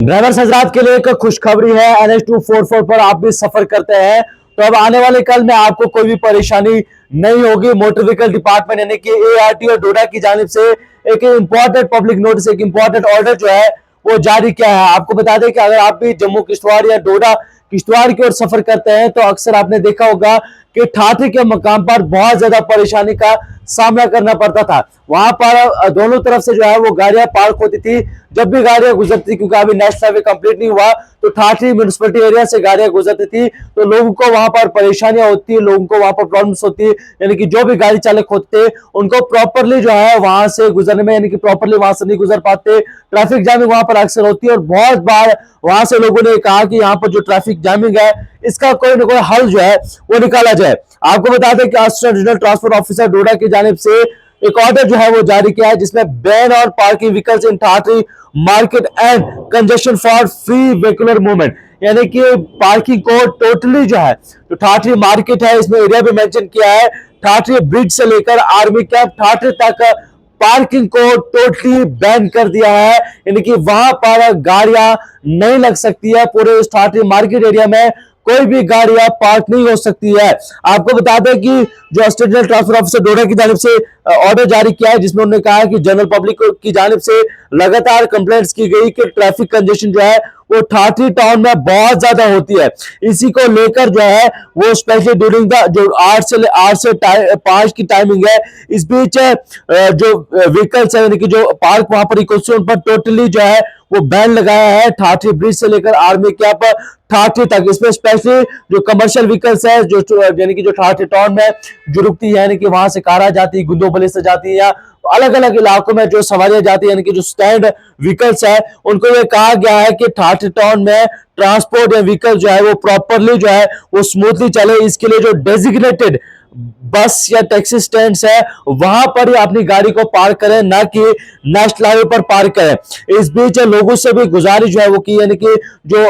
Driver हजरात के लिए एक खुशखबरी है। NH244 पर आप भी सफर करते हैं तो अब आने वाले कल में आपको कोई भी परेशानी नहीं होगी। मोटर व्हीकल डिपार्टमेंट यानी कि ARTO डोडा की जानिब से एक इंपॉर्टेंट पब्लिक नोटिस, एक इंपॉर्टेंट ऑर्डर जो है वो जारी किया है। आपको बता दें कि अगर आप भी जम्मू किश्तवाड़ या डोडा किश्तवाड़ की ओर सफर करते हैं तो अक्सर आपने देखा होगा कि ठाठे के मकाम पर बहुत ज्यादा परेशानी का सामना करना पड़ता था। वहां पर दोनों तरफ से जो है वो गाड़ियां पार्क होती थी। जब भी गाड़ियां गुजरती, क्योंकि अभी नेशनल हाईवे कंप्लीट नहीं हुआ, तो ठाठी म्यूनिसिपैलिटी एरिया से गाड़ियां गुजरती थी तो लोगों को वहां पर परेशानियां होती है, लोगों को वहां पर प्रॉब्लम्स होती है। यानी कि जो भी गाड़ी चालक होते उनको प्रॉपरली जो है वहां से गुजरने में, यानी कि प्रॉपरली वहां से नहीं गुजर पाते। ट्रैफिक जामिंग वहां पर अक्सर होती है और बहुत बार वहां से लोगों ने कहा कि यहाँ पर जो ट्रैफिक जामिंग है इसका कोई ना कोई हल जो है वो निकाला जाए। आपको बता दें कि असिस्टेंट रीजनल ट्रांसपोर्ट ऑफिसर डोडा की जानिब से एक ऑर्डर जो है वो जारी किया है, जिसमें बैन और parking vehicles in Thathri market and congestion for free vehicular movement, यानी कि पार्किंग को टोटली जो है तो ठाठरी मार्केट है, इसमें एरिया भी मेंशन किया है। ठाठरी ब्रिज से लेकर आर्मी कैंप ठाठरी तक पार्किंग को टोटली बैन कर दिया है, यानी कि वहां पर गाड़ियां नहीं लग सकती है। पूरे इस ठाठरी मार्केट एरिया में कोई भी गाड़ियां पार्क नहीं हो सकती है। आपको बता दें कि जो असिस्टेंट जनरल ट्रांसपोर्ट ऑफिसर डोडा की जानिब से ऑर्डर जारी किया है, जिसमें उन्होंने कहा है कि जनरल पब्लिक की जानिब से लगातार कंप्लेंट्स की गई कि ट्रैफिक कंजेशन जो है वो ठाठरी टाउन में बहुत ज्यादा होती है। इसी को लेकर जो है वो स्पेशली ड्यूरिंग द जो 8 से 5 की टाइमिंग है, इस बीच जो व्हीकल्स है, यानी कि जो पार्क वहां पर इकोसिटी पर टोटली जो है वो बैन लगाया है ठाठरी ब्रिज से लेकर आर्मी कैंप ठाठरी तक। इसमें स्पेशली जो कमर्शियल व्हीकल्स है, जो यानी कि जो ठाठरी टाउन में जो रुकती है, यानी कि वहां से कारा जाती है, गुंदोबली से जाती है, या अलग अलग इलाकों में जो सवारियां जाती है, यानी कि जो स्टैंड व्हीकल्स है, उनको ये कहा गया है कि ठाठरी टाउन में ट्रांसपोर्ट या व्हीकल जो है वो प्रॉपरली जो है वो स्मूथली चले। इसके लिए जो डेजिग्नेटेड बस या टैक्सी स्टैंड है वहां पर ही अपनी गाड़ी को पार्क करें, ना कि नेशनल हाईवे पर पार्क करें। इस बीच लोगों से भी गुजारिश जो है वो की, यानी कि जो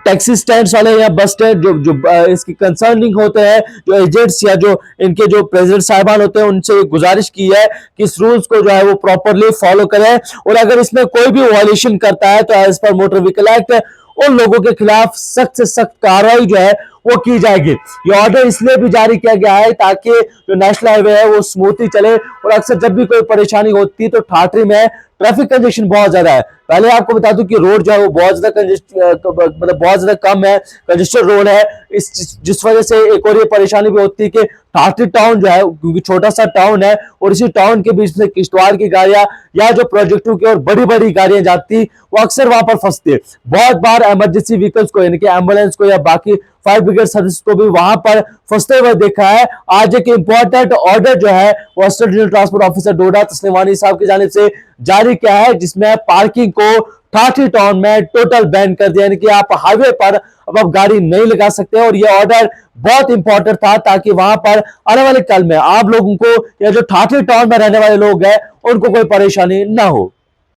टैक्सी स्टैंड वाले या बस स्टैंड जो इसकी कंसर्निंग होते हैं, जो एजेंट्स या जो इनके जो प्रेसिडेंट साहिबान होते हैं, उनसे गुजारिश की है कि इस रूल्स को जो है वो प्रॉपरली फॉलो करें और अगर इसमें कोई भी वायलेशन करता है तो as per motor vehicle act उन लोगों के खिलाफ सख्त से सख्त कार्रवाई जो है वो की जाएगी। ये ऑर्डर इसलिए भी जारी किया गया है ताकि जो नेशनल हाईवे है वो स्मूथली चले, और अक्सर जब भी कोई परेशानी होती है तो ठाठरी में ट्रैफिक कंजेशन बहुत ज्यादा है। पहले आपको बता दूं कि रोड जो है वो बहुत ज्यादा मतलब बहुत ज्यादा कम है, कंजेस्टेड रोड है। इस जिस वजह से एक और ये परेशानी भी होती है कि ठाठरी टाउन जो है, क्योंकि छोटा सा टाउन है और इसी टाउन के बीच में किश्तवाड़ की गाड़ियां या जो प्रोजेक्टों की और बड़ी बड़ी गाड़ियां जाती वो अक्सर वहां पर फंसती है। बहुत बार इमरजेंसी व्हीकल्स को, यानी कि एम्बुलेंस को या बाकी फायर ब्रिगेड सर्विस को भी वहां पर फंसते हुए देखा है। आज एक इंपॉर्टेंट ऑर्डर जो है वो असिस्टेंट रीजनल ट्रांसपोर्ट ऑफिसर डोडा तस्लीम वानी साहब की जानिब से जारी किया है, जिसमें पार्किंग को ठाठरी टाउन में टोटल बैन कर दिया, यानी कि आप हाईवे पर अब आप गाड़ी नहीं लगा सकते। और यह ऑर्डर बहुत इंपॉर्टेंट था ताकि वहां पर आने वाले कल में आप लोगों को या जो ठाठरी टाउन में रहने वाले लोग हैं उनको कोई परेशानी ना हो।